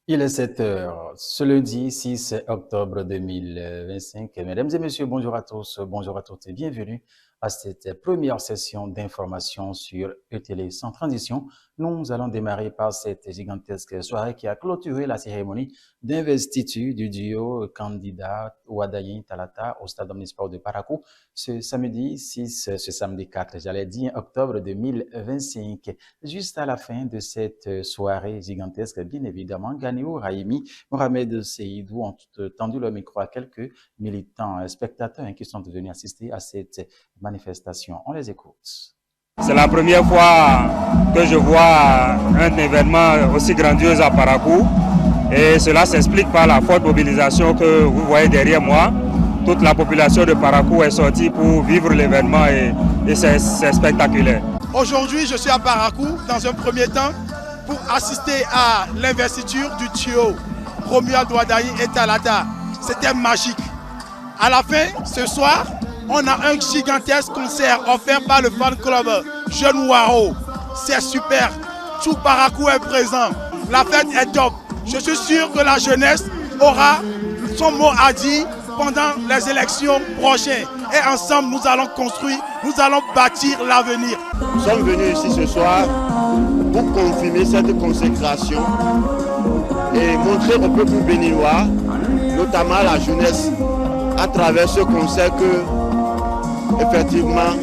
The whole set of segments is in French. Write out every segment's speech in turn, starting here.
Il est 7 heures, ce lundi 6 octobre 2025. Mesdames et messieurs, bonjour à tous, bonjour à toutes et bienvenue à cette première session d'information sur ETélé sans transition. Nous allons démarrer par cette gigantesque soirée qui a clôturé la cérémonie d'investiture du duo candidat Ouadayin Talata au stade omnisport de Parakou ce samedi 4, j'allais dire octobre 2025. Juste à la fin de cette soirée gigantesque, bien évidemment, Ganiou Raimi, Mohamed Seydou ont tendu le micro à quelques militants spectateurs qui sont venus assister à cette manifestation. On les écoute. C'est la première fois que je vois un événement aussi grandiose à Parakou et cela s'explique par la forte mobilisation que vous voyez derrière moi. Toute la population de Parakou est sortie pour vivre l'événement et c'est spectaculaire. Aujourd'hui, je suis à Parakou dans un premier temps pour assister à l'investiture du duo Romuald Ouadayin et Talata. C'était magique. À la fin, ce soir, on a un gigantesque concert offert par le fan club Jeune Waro. C'est super. Tout Parakou est présent. La fête est top. Je suis sûr que la jeunesse aura son mot à dire pendant les élections prochaines. Et ensemble, nous allons construire, nous allons bâtir l'avenir. Nous sommes venus ici ce soir pour confirmer cette consécration et montrer au peuple béninois, notamment la jeunesse, à travers ce concert que, effectivement,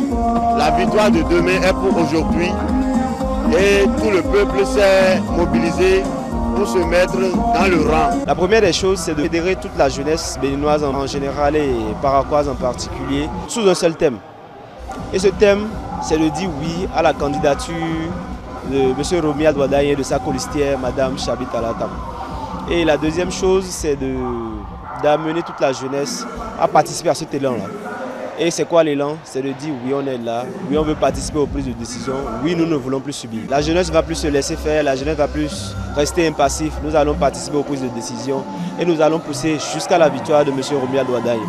la victoire de demain est pour aujourd'hui et tout le peuple s'est mobilisé pour se mettre dans le rang. La première des choses, c'est de fédérer toute la jeunesse béninoise en général et paraquoise en particulier sous un seul thème. Et ce thème, c'est de dire oui à la candidature de M. Romuald Ouadayin et de sa colistière, Mme Chabi Talata. Et la deuxième chose, c'est d'amener toute la jeunesse à participer à cet élan-là. Et c'est quoi l'élan? C'est de dire oui, on est là, oui, on veut participer aux prises de décision, oui, nous ne voulons plus subir. La jeunesse ne va plus se laisser faire, la jeunesse ne va plus rester impassif. Nous allons participer aux prises de décision et nous allons pousser jusqu'à la victoire de M. Romuald Ouadayin.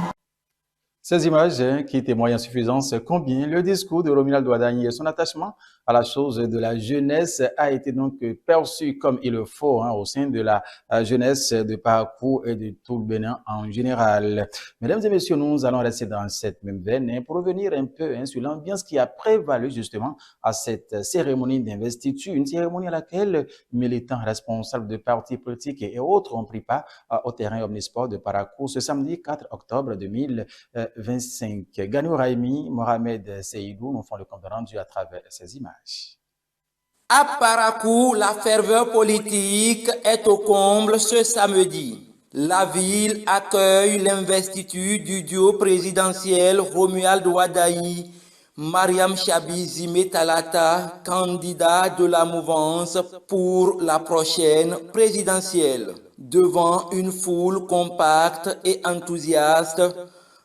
Ces images qui témoignent en suffisance combien le discours de Romuald Ouadayin et son attachement à la chose de la jeunesse a été donc perçu comme il le faut au sein de la jeunesse de Parakou et de tout le Bénin en général. Mesdames et messieurs, nous allons rester dans cette même veine pour revenir un peu sur l'ambiance qui a prévalu justement à cette cérémonie d'investiture, une cérémonie à laquelle militants responsables de partis politiques et autres ont pris part au terrain omnisport de Parakou ce samedi 4 octobre 2025. Ganiou Raimi, Mohamed Seydou nous font le compte rendu à travers ces images. À Parakou, la ferveur politique est au comble ce samedi. La ville accueille l'investiture du duo présidentiel Romuald Ouadayin, Mariam Chabi Zimé Talata, candidat de la mouvance pour la prochaine présidentielle. Devant une foule compacte et enthousiaste,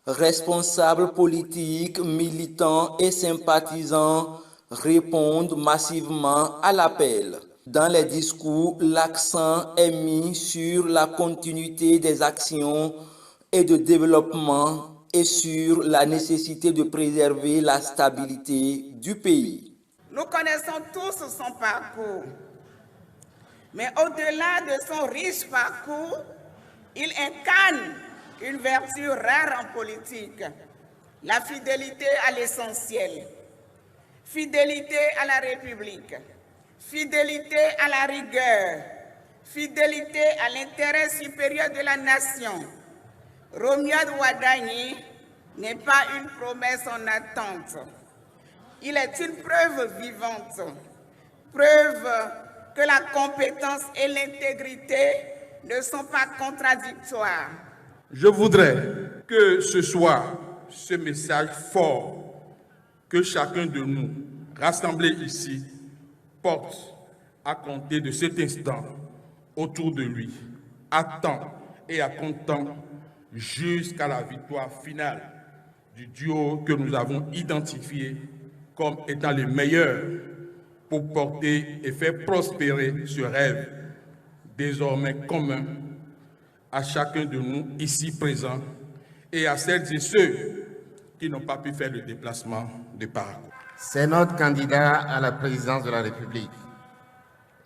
responsables politiques, militants et sympathisants répondent massivement à l'appel. Dans les discours, l'accent est mis sur la continuité des actions et de développement et sur la nécessité de préserver la stabilité du pays. Nous connaissons tous son parcours, mais au-delà de son riche parcours, il incarne une vertu rare en politique, la fidélité à l'essentiel. Fidélité à la République, fidélité à la rigueur, fidélité à l'intérêt supérieur de la nation. Romuald Ouadayin n'est pas une promesse en attente. Il est une preuve vivante, preuve que la compétence et l'intégrité ne sont pas contradictoires. Je voudrais que ce soit ce message fort que chacun de nous, rassemblés ici, porte à compter de cet instant autour de lui, à temps et à comptant, jusqu'à la victoire finale du duo que nous avons identifié comme étant le meilleur pour porter et faire prospérer ce rêve désormais commun à chacun de nous ici présents et à celles et ceux qui n'ont pas pu faire le déplacement de Parakou. C'est notre candidat à la présidence de la République.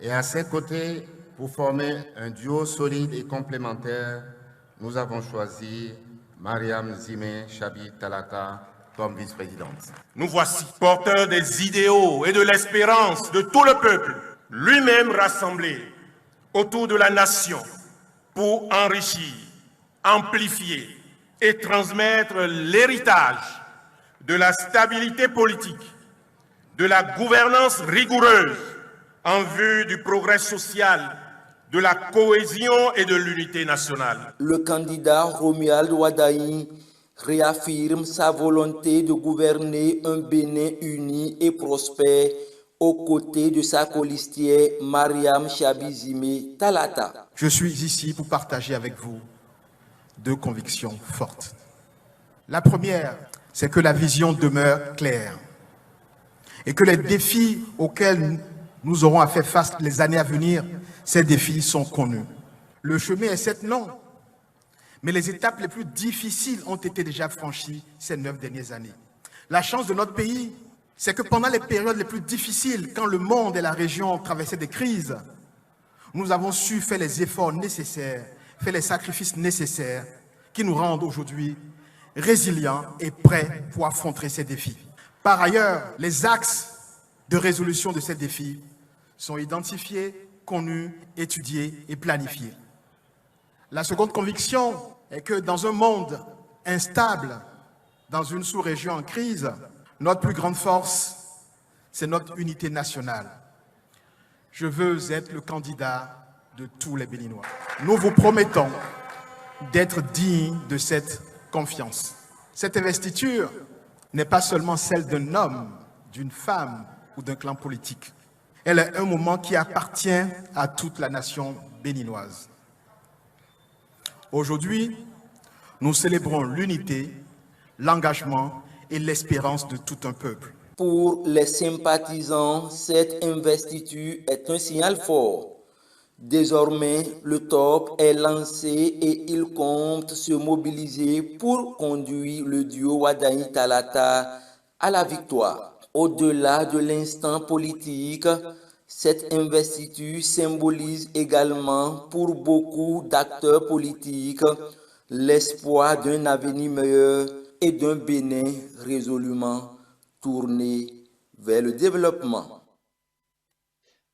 Et à ses côtés, pour former un duo solide et complémentaire, nous avons choisi Mariam Zimé Chabi Talata comme vice-présidente. Nous voici porteurs des idéaux et de l'espérance de tout le peuple, lui-même rassemblé autour de la nation pour enrichir, amplifier et transmettre l'héritage de la stabilité politique, de la gouvernance rigoureuse en vue du progrès social, de la cohésion et de l'unité nationale. Le candidat Romuald Wadaï réaffirme sa volonté de gouverner un Bénin uni et prospère aux côtés de sa colistière Mariam Chabi Zimé Talata. Je suis ici pour partager avec vous deux convictions fortes. La première, c'est que la vision demeure claire et que les défis auxquels nous aurons à faire face les années à venir, ces défis sont connus. Le chemin est certes long, mais les étapes les plus difficiles ont été déjà franchies ces 9 dernières années. La chance de notre pays, c'est que pendant les périodes les plus difficiles, quand le monde et la région traversaient des crises, nous avons su faire les efforts nécessaires, faire les sacrifices nécessaires qui nous rendent aujourd'hui résilients et prêts pour affronter ces défis. Par ailleurs, les axes de résolution de ces défis sont identifiés, connus, étudiés et planifiés. La seconde conviction est que dans un monde instable, dans une sous-région en crise, notre plus grande force, c'est notre unité nationale. Je veux être le candidat de tous les Béninois. Nous vous promettons d'être dignes de cette confiance. Cette investiture n'est pas seulement celle d'un homme, d'une femme ou d'un clan politique. Elle est un moment qui appartient à toute la nation béninoise. Aujourd'hui, nous célébrons l'unité, l'engagement et l'espérance de tout un peuple. Pour les sympathisants, cette investiture est un signal fort. Désormais, le top est lancé et ils comptent se mobiliser pour conduire le duo Wadaï Talata à la victoire. Au-delà de l'instant politique, cette investiture symbolise également pour beaucoup d'acteurs politiques l'espoir d'un avenir meilleur et d'un Bénin résolument tourné vers le développement.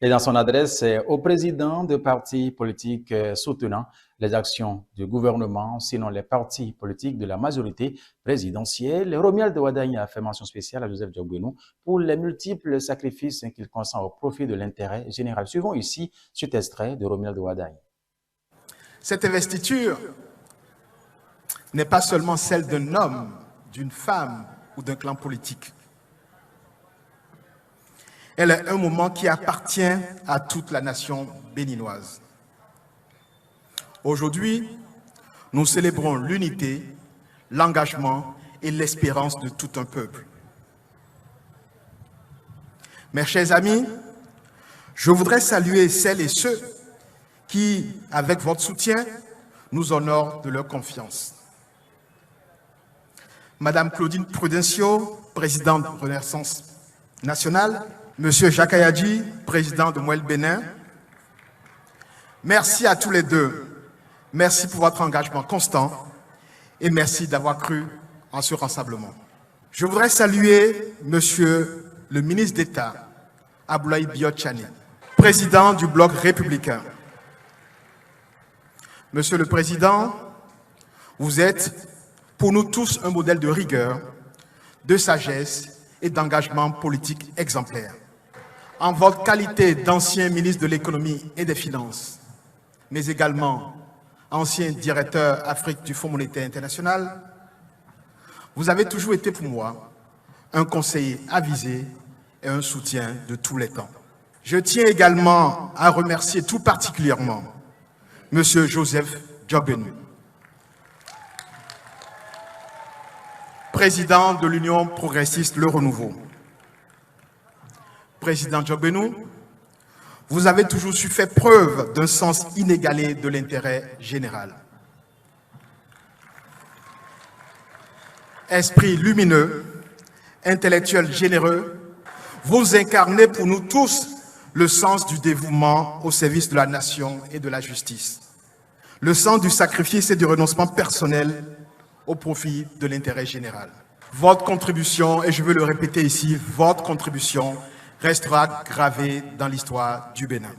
Et dans son adresse au président de partis politiques soutenant les actions du gouvernement, sinon les partis politiques de la majorité présidentielle, Romuald Wadaï a fait mention spéciale à Joseph Diogbenou pour les multiples sacrifices qu'il consent au profit de l'intérêt général. Suivons ici cet extrait de Romuald Wadaï. Cette investiture n'est pas seulement celle d'un homme, d'une femme ou d'un clan politique. Elle est un moment qui appartient à toute la nation béninoise. Aujourd'hui, nous célébrons l'unité, l'engagement et l'espérance de tout un peuple. Mes chers amis, je voudrais saluer celles et ceux qui, avec votre soutien, nous honorent de leur confiance. Madame Claudine Prudencio, présidente de Renaissance nationale, Monsieur Jacques Ayadji, président de Mouel Bénin, merci à tous les deux. Merci pour votre engagement constant et merci d'avoir cru en ce rassemblement. Je voudrais saluer Monsieur le ministre d'État, Aboulaye Biot-Chani, président du Bloc républicain. Monsieur le Président, vous êtes pour nous tous un modèle de rigueur, de sagesse et d'engagement politique exemplaire. En votre qualité d'ancien ministre de l'économie et des finances, mais également ancien directeur Afrique du Fonds monétaire international, vous avez toujours été pour moi un conseiller avisé et un soutien de tous les temps. Je tiens également à remercier tout particulièrement M. Joseph Diogbenou, président de l'Union progressiste Le Renouveau. Président Diogbenou, vous avez toujours su faire preuve d'un sens inégalé de l'intérêt général. Esprit lumineux, intellectuel généreux, vous incarnez pour nous tous le sens du dévouement au service de la nation et de la justice, le sens du sacrifice et du renoncement personnel au profit de l'intérêt général. Votre contribution, et je veux le répéter ici, votre contribution restera gravée dans l'histoire du Bénin.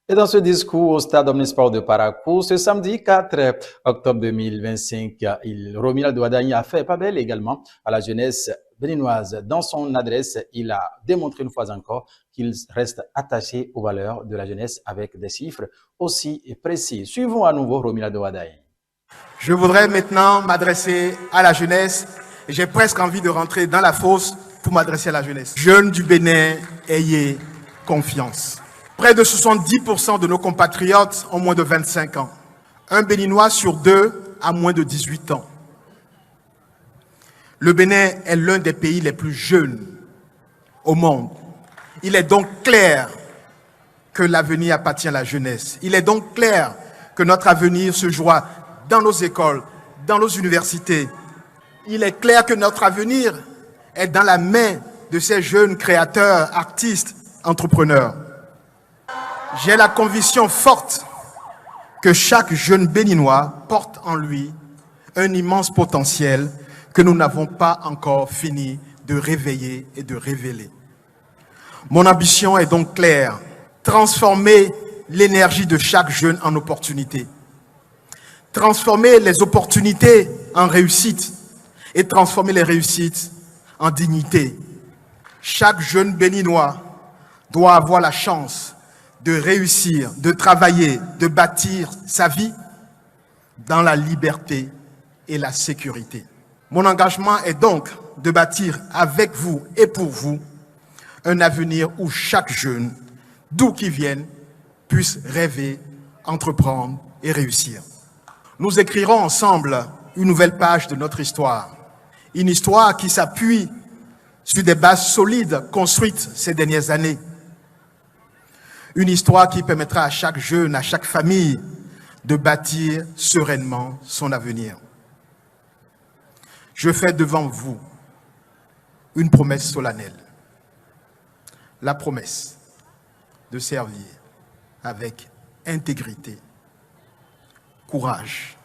Et dans ce discours au stade omnisport de Parakou, ce samedi 4 octobre 2025, Romuald Ouaddaï a fait pas belle également à la jeunesse béninoise. Dans son adresse, il a démontré une fois encore qu'il reste attaché aux valeurs de la jeunesse avec des chiffres aussi précis. Suivons à nouveau Romuald Ouaddaï. Je voudrais maintenant m'adresser à la jeunesse. J'ai presque envie de rentrer dans la fosse pour m'adresser à la jeunesse. Jeunes du Bénin, ayez confiance. Près de 70% de nos compatriotes ont moins de 25 ans. Un Béninois sur deux a moins de 18 ans. Le Bénin est l'un des pays les plus jeunes au monde. Il est donc clair que l'avenir appartient à la jeunesse. Il est donc clair que notre avenir se jouera dans nos écoles, dans nos universités. Il est clair que notre avenir est dans la main de ces jeunes créateurs, artistes, entrepreneurs. J'ai la conviction forte que chaque jeune Béninois porte en lui un immense potentiel que nous n'avons pas encore fini de réveiller et de révéler. Mon ambition est donc claire, transformer l'énergie de chaque jeune en opportunité, transformer les opportunités en réussite et transformer les réussites en dignité. Chaque jeune Béninois doit avoir la chance de réussir, de travailler, de bâtir sa vie dans la liberté et la sécurité. Mon engagement est donc de bâtir avec vous et pour vous un avenir où chaque jeune, d'où qu'il vienne, puisse rêver, entreprendre et réussir. Nous écrirons ensemble une nouvelle page de notre histoire. Une histoire qui s'appuie sur des bases solides construites ces dernières années. Une histoire qui permettra à chaque jeune, à chaque famille, de bâtir sereinement son avenir. Je fais devant vous une promesse solennelle. La promesse de servir avec intégrité, courage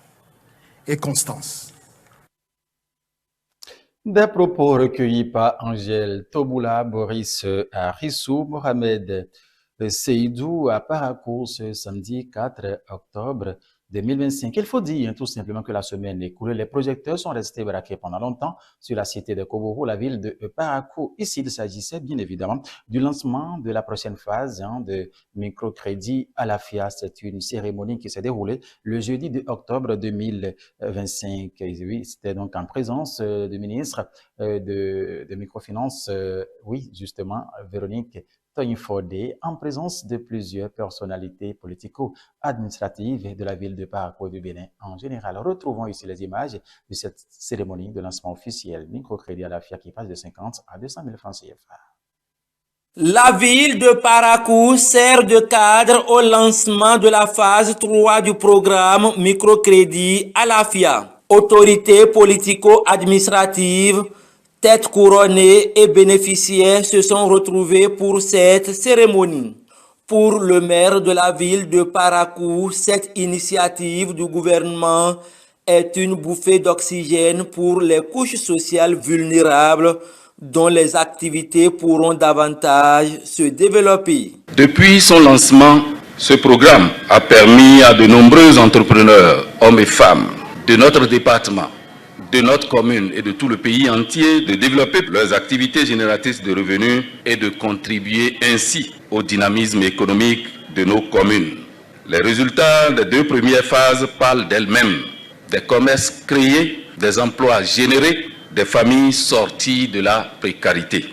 et constance. Des propos recueillis par Angèle Toboula, Boris Arissou, Mohamed Seydou à Parakou ce samedi 4 octobre 2025. Il faut dire tout simplement que la semaine écoulée, les projecteurs sont restés braqués pendant longtemps sur la cité de Kobourou, la ville de Parakou. Ici, il s'agissait bien évidemment du lancement de la prochaine phase de microcrédit à la FIA. C'est une cérémonie qui s'est déroulée le jeudi 2 octobre 2025. Oui, c'était donc en présence du ministre de microfinance, oui, justement, Véronique Toyin-Fodé, en présence de plusieurs personnalités politico-administratives de la ville de Parakou et du Bénin en général. Retrouvons ici les images de cette cérémonie de lancement officiel microcrédit à la FIA qui passe de 50 à 200 000 francs CFA. La ville de Parakou sert de cadre au lancement de la phase 3 du programme microcrédit à la FIA. Autorités politico-administratives, têtes couronnées et bénéficiaires se sont retrouvés pour cette cérémonie. Pour le maire de la ville de Parakou, cette initiative du gouvernement est une bouffée d'oxygène pour les couches sociales vulnérables dont les activités pourront davantage se développer. Depuis son lancement, ce programme a permis à de nombreux entrepreneurs, hommes et femmes, de notre département, de notre commune et de tout le pays entier de développer leurs activités génératrices de revenus et de contribuer ainsi au dynamisme économique de nos communes. Les résultats des deux premières phases parlent d'elles-mêmes. Des commerces créés, des emplois générés, des familles sorties de la précarité.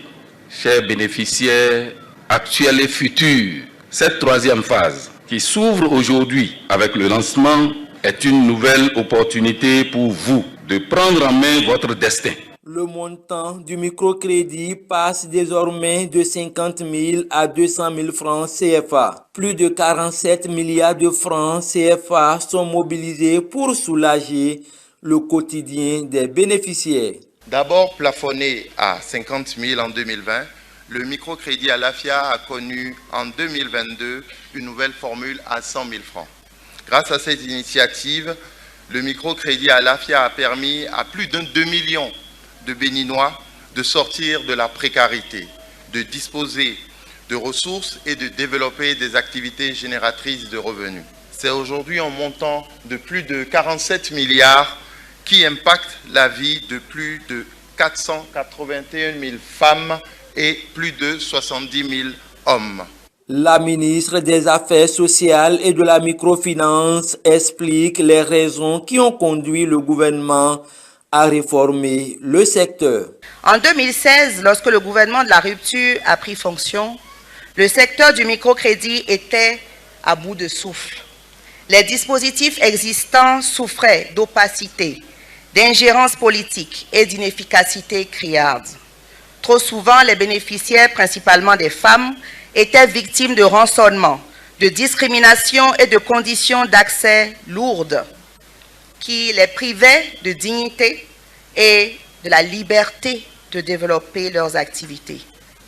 Chers bénéficiaires actuels et futurs, cette troisième phase qui s'ouvre aujourd'hui avec le lancement est une nouvelle opportunité pour vous de prendre en main votre destin. Le montant du microcrédit passe désormais de 50 000 à 200 000 francs CFA. Plus de 47 milliards de francs CFA sont mobilisés pour soulager le quotidien des bénéficiaires. D'abord plafonné à 50 000 en 2020, le microcrédit à l'AFIA a connu en 2022 une nouvelle formule à 100 000 francs. Grâce à cette initiative, le microcrédit à l'AFIA a permis à plus de 2 millions de Béninois de sortir de la précarité, de disposer de ressources et de développer des activités génératrices de revenus. C'est aujourd'hui un montant de plus de 47 milliards qui impacte la vie de plus de 481 000 femmes et plus de 70 000 hommes. La ministre des Affaires sociales et de la microfinance explique les raisons qui ont conduit le gouvernement à réformer le secteur. En 2016, lorsque le gouvernement de la rupture a pris fonction, le secteur du microcrédit était à bout de souffle. Les dispositifs existants souffraient d'opacité, d'ingérence politique et d'inefficacité criarde. Trop souvent, les bénéficiaires, principalement des femmes, étaient victimes de rançonnements, de discrimination et de conditions d'accès lourdes qui les privaient de dignité et de la liberté de développer leurs activités.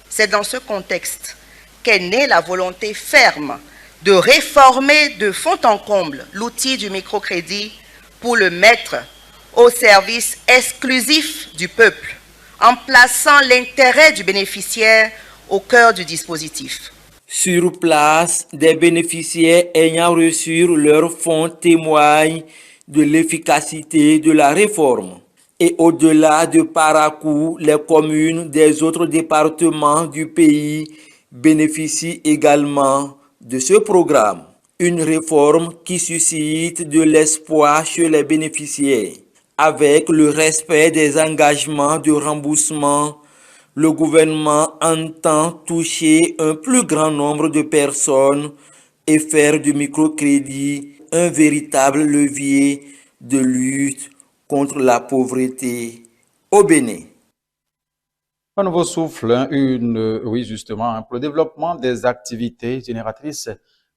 C'est dans ce contexte qu'est née la volonté ferme de réformer de fond en comble l'outil du microcrédit pour le mettre au service exclusif du peuple, en plaçant l'intérêt du bénéficiaire au cœur du dispositif. Sur place, des bénéficiaires ayant reçu leurs fonds témoignent de l'efficacité de la réforme. Et au-delà de Parakou, les communes des autres départements du pays bénéficient également de ce programme. Une réforme qui suscite de l'espoir chez les bénéficiaires. Avec le respect des engagements de remboursement, le gouvernement entend toucher un plus grand nombre de personnes et faire du microcrédit un véritable levier de lutte contre la pauvreté au Bénin. Un nouveau souffle, pour le développement des activités génératrices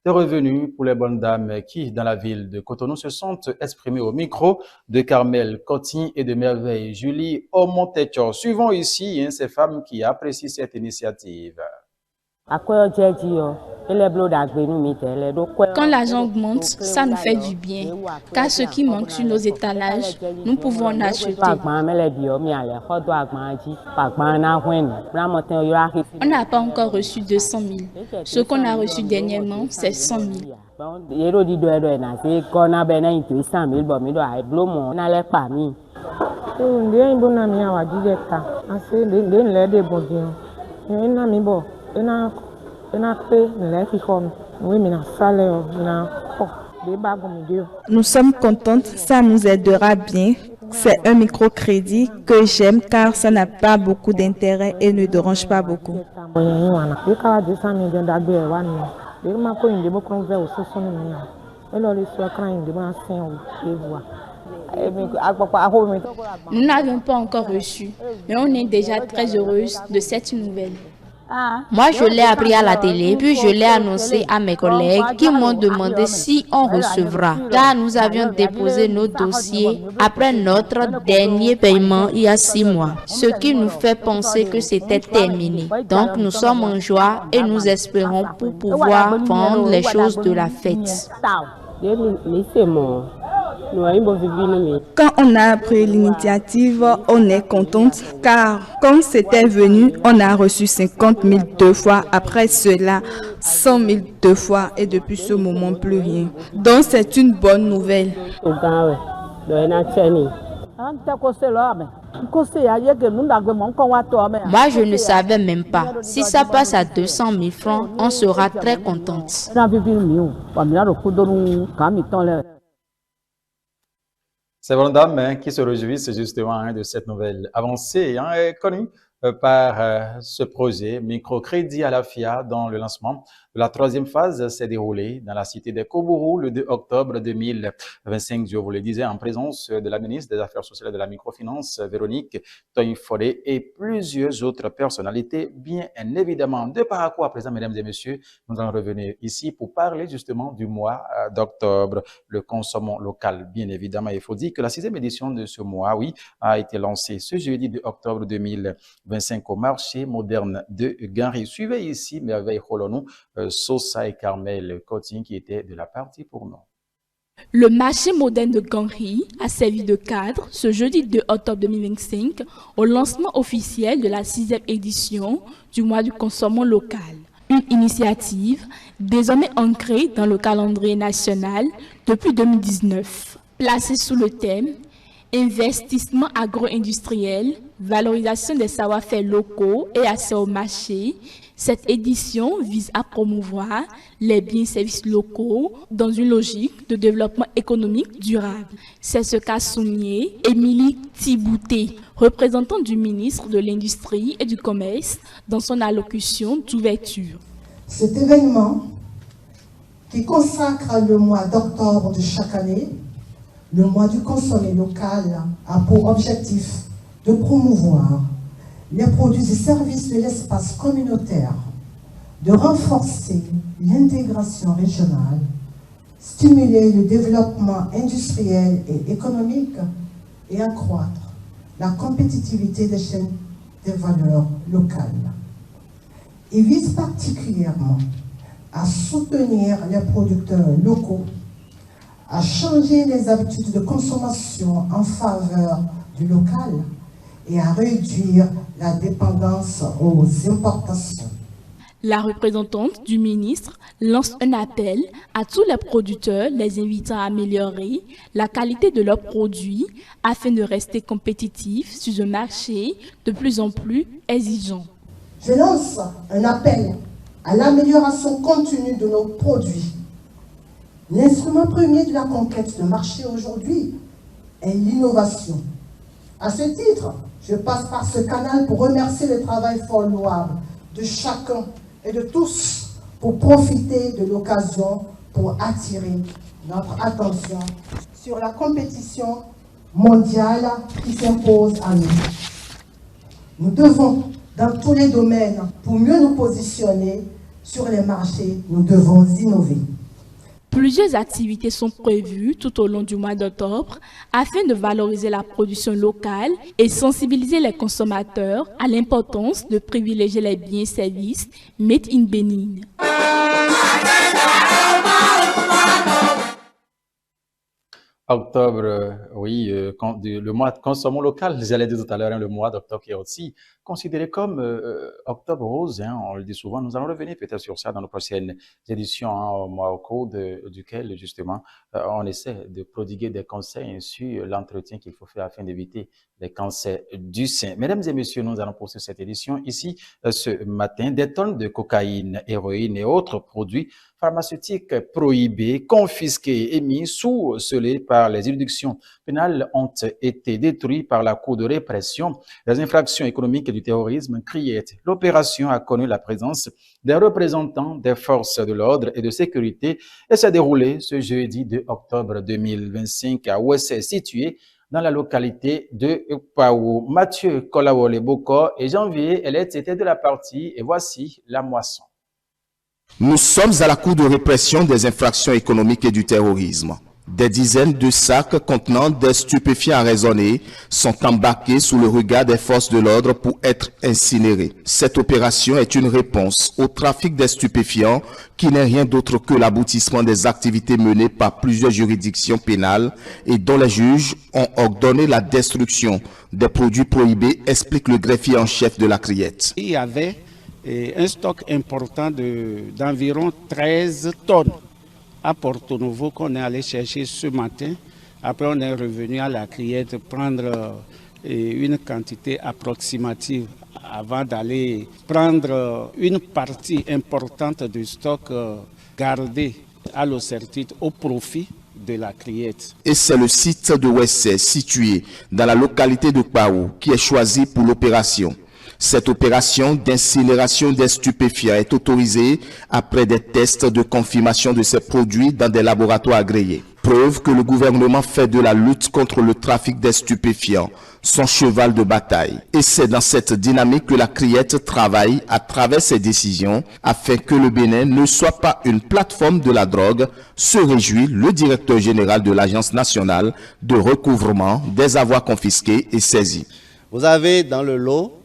de revenus pour les bonnes dames qui, dans la ville de Cotonou, se sont exprimées au micro de Carmel Cotin et de Merveille Julie Omontecho. Suivons ici ces femmes qui apprécient cette initiative. Quand l'argent augmente, ça nous fait du bien, car ce qui manque sur nos étalages, nous pouvons en acheter. On n'a pas encore reçu 200 000. Ce qu'on a reçu dernièrement, c'est 100 000. Nous sommes contentes, ça nous aidera bien. C'est un microcrédit que j'aime car ça n'a pas beaucoup d'intérêt et ne dérange pas beaucoup. Nous n'avions pas encore reçu, mais on est déjà très heureuse de cette nouvelle. Moi, je l'ai appris à la télé, puis je l'ai annoncé à mes collègues qui m'ont demandé si on recevra. Car nous avions déposé nos dossiers après notre dernier paiement il y a 6 mois, ce qui nous fait penser que c'était terminé. Donc, nous sommes en joie et nous espérons pour pouvoir vendre les choses de la fête. Quand on a appris l'initiative, on est contente car quand c'était venu, on a reçu 50 000 2 fois, après cela 100 000 2 fois et depuis ce moment plus rien. Donc c'est une bonne nouvelle. Moi, je ne savais même pas. Si ça passe à 200 000 francs, on sera très contente. Ces bonnes dames qui se réjouissent justement de cette nouvelle avancée connue par ce projet Microcrédit à l'AFIA dont le lancement La troisième phase s'est déroulée dans la cité de Kobourou le 2 octobre 2025, je vous le disais, en présence de la ministre des Affaires sociales et de la microfinance, Véronique Toyin-Fodé, et plusieurs autres personnalités, bien évidemment. De Parakou à présent, mesdames et messieurs, nous allons revenir ici pour parler justement du mois d'octobre, le consommons local. Bien évidemment, il faut dire que la 6e édition de ce mois, oui, a été lancée ce jeudi 2 octobre 2025 au marché moderne de Ganri. Suivez ici Merveille Holonou, Sosa et Carmel Cotin qui étaient de la partie pour nous. Le marché moderne de Ganri a servi de cadre ce jeudi 2 octobre 2025 au lancement officiel de la 6e édition du mois du consommant local. Une initiative désormais ancrée dans le calendrier national depuis 2019. Placée sous le thème « Investissement agro-industriel, valorisation des savoir-faire locaux et accès au marché », cette édition vise à promouvoir les biens et services locaux dans une logique de développement économique durable. C'est ce qu'a souligné Émilie Thibouté, représentante du ministre de l'Industrie et du Commerce, dans son allocution d'ouverture. Cet événement, qui consacre le mois d'octobre de chaque année, le mois du consommé local, a pour objectif de promouvoir les produits et services de l'espace communautaire, de renforcer l'intégration régionale, stimuler le développement industriel et économique et accroître la compétitivité des chaînes de valeur locales. Il vise particulièrement à soutenir les producteurs locaux, à changer les habitudes de consommation en faveur du local et à réduire la dépendance aux importations. La représentante du ministre lance un appel à tous les producteurs, les invitant à améliorer la qualité de leurs produits afin de rester compétitifs sur un marché de plus en plus exigeant. Je lance un appel à l'amélioration continue de nos produits. L'instrument premier de la conquête de marché aujourd'hui est l'innovation. À ce titre, je passe par ce canal pour remercier le travail fort louable de chacun et de tous pour profiter de l'occasion pour attirer notre attention sur la compétition mondiale qui s'impose à nous. Nous devons, dans tous les domaines, pour mieux nous positionner sur les marchés, nous devons innover. Plusieurs activités sont prévues tout au long du mois d'octobre afin de valoriser la production locale et sensibiliser les consommateurs à l'importance de privilégier les biens et services made in Bénin. Octobre, oui, le mois de consommation local, j'allais dire tout à l'heure, le mois d'octobre qui est aussi considéré comme octobre rose, on le dit souvent. Nous allons revenir peut-être sur ça dans nos prochaines éditions, au mois au cours duquel, justement, on essaie de prodiguer des conseils sur l'entretien qu'il faut faire afin d'éviter les cancers du sein. Mesdames et messieurs, nous allons poursuivre cette édition ici ce matin. Des tonnes de cocaïne, héroïne et autres produits pharmaceutiques prohibés, confisqués et mis sous scellés par les juridictions pénales ont été détruits par la Cour de répression des infractions économiques et du terrorisme, CRIET. L'opération a connu la présence des représentants des forces de l'ordre et de sécurité et s'est déroulée ce jeudi 2 octobre 2025 à Ouessé, situé dans la localité de Paou. Mathieu Kolawole-Boko et Janvier, elle était de la partie et voici la moisson. Nous sommes à la Cour de répression des infractions économiques et du terrorisme. Des dizaines de sacs contenant des stupéfiants raisonnés sont embarqués sous le regard des forces de l'ordre pour être incinérés. Cette opération est une réponse au trafic des stupéfiants qui n'est rien d'autre que l'aboutissement des activités menées par plusieurs juridictions pénales et dont les juges ont ordonné la destruction des produits prohibés, explique le greffier en chef de la CRIET. Il y avait un stock important d'environ 13 tonnes à Porto Novo qu'on est allé chercher ce matin. Après, on est revenu à la CRIET prendre une quantité approximative avant d'aller prendre une partie importante du stock gardé à l'OCERTIT au profit de la CRIET. Et c'est le site de Ouessé, situé dans la localité de Paou, qui est choisi pour l'opération. Cette opération d'incinération des stupéfiants est autorisée après des tests de confirmation de ces produits dans des laboratoires agréés. Preuve que le gouvernement fait de la lutte contre le trafic des stupéfiants son cheval de bataille. Et c'est dans cette dynamique que la Criette travaille à travers ses décisions afin que le Bénin ne soit pas une plateforme de la drogue, se réjouit le directeur général de l'Agence nationale de recouvrement des avoirs confisqués et saisis. Vous avez dans le lot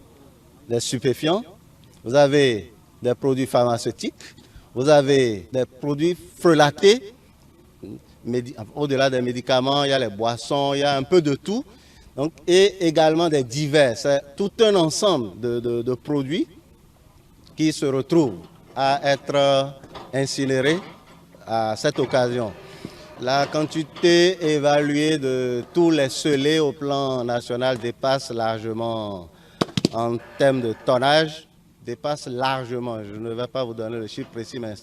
des stupéfiants, vous avez des produits pharmaceutiques, vous avez des produits frelatés, au-delà des médicaments, il y a les boissons, il y a un peu de tout. Donc, et également des divers, c'est tout un ensemble de produits qui se retrouvent à être incinérés à cette occasion. La quantité évaluée de tous les scellés au plan national dépasse largement, en termes de tonnage, dépasse largement, je ne vais pas vous donner le chiffre précis, mais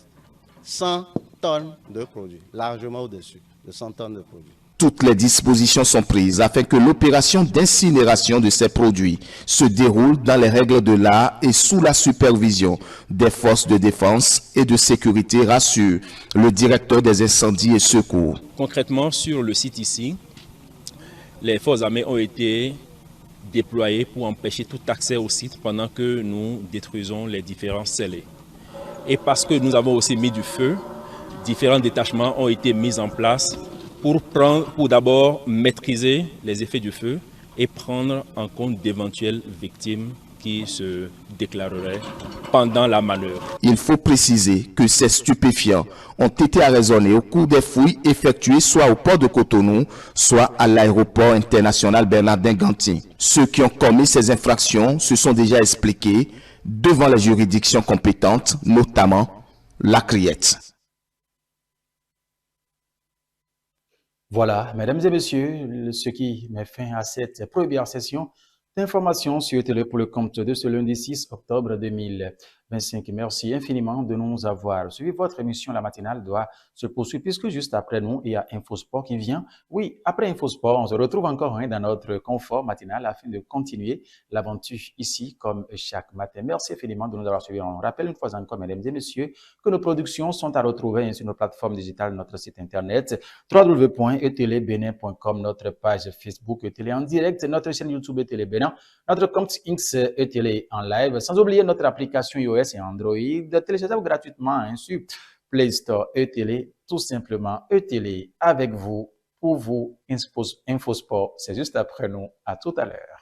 100 tonnes de produits, largement au-dessus de 100 tonnes de produits. Toutes les dispositions sont prises afin que l'opération d'incinération de ces produits se déroule dans les règles de l'art et sous la supervision des forces de défense et de sécurité, rassure le directeur des incendies et secours. Concrètement, sur le site ici, les forces armées ont été déployées pour empêcher tout accès au site pendant que nous détruisons les différents scellés. Et parce que nous avons aussi mis du feu, différents détachements ont été mis en place pour d'abord maîtriser les effets du feu et prendre en compte d'éventuelles victimes qui se déclareraient pendant la manœuvre. Il faut préciser que ces stupéfiants ont été arraisonnés au cours des fouilles effectuées soit au port de Cotonou, soit à l'aéroport international Bernardin-Ganty. Ceux qui ont commis ces infractions se sont déjà expliqués devant les juridictions compétentes, notamment la Criette. Voilà, mesdames et messieurs, ce qui met fin à cette première session d'information sur Télé pour le compte de ce lundi 6 octobre 2025. Merci infiniment de nous avoir suivi. Votre émission, la matinale, doit se poursuivre puisque juste après nous, il y a Infosport qui vient. Oui, après Infosport, on se retrouve encore dans notre confort matinal afin de continuer l'aventure ici comme chaque matin. Merci infiniment de nous avoir suivis. On rappelle une fois encore, mesdames et messieurs, que nos productions sont à retrouver sur nos plateformes digitales, notre site internet www.etelebenin.com, notre page Facebook ETélé en direct, notre chaîne YouTube ETélé Bénin, notre compte X ETélé en live, sans oublier notre application iOS et Android, téléchargeable gratuitement sur Play Store ETélé, tout simplement ETélé avec vous, pour vous, Infosport. C'est juste après nous. À tout à l'heure.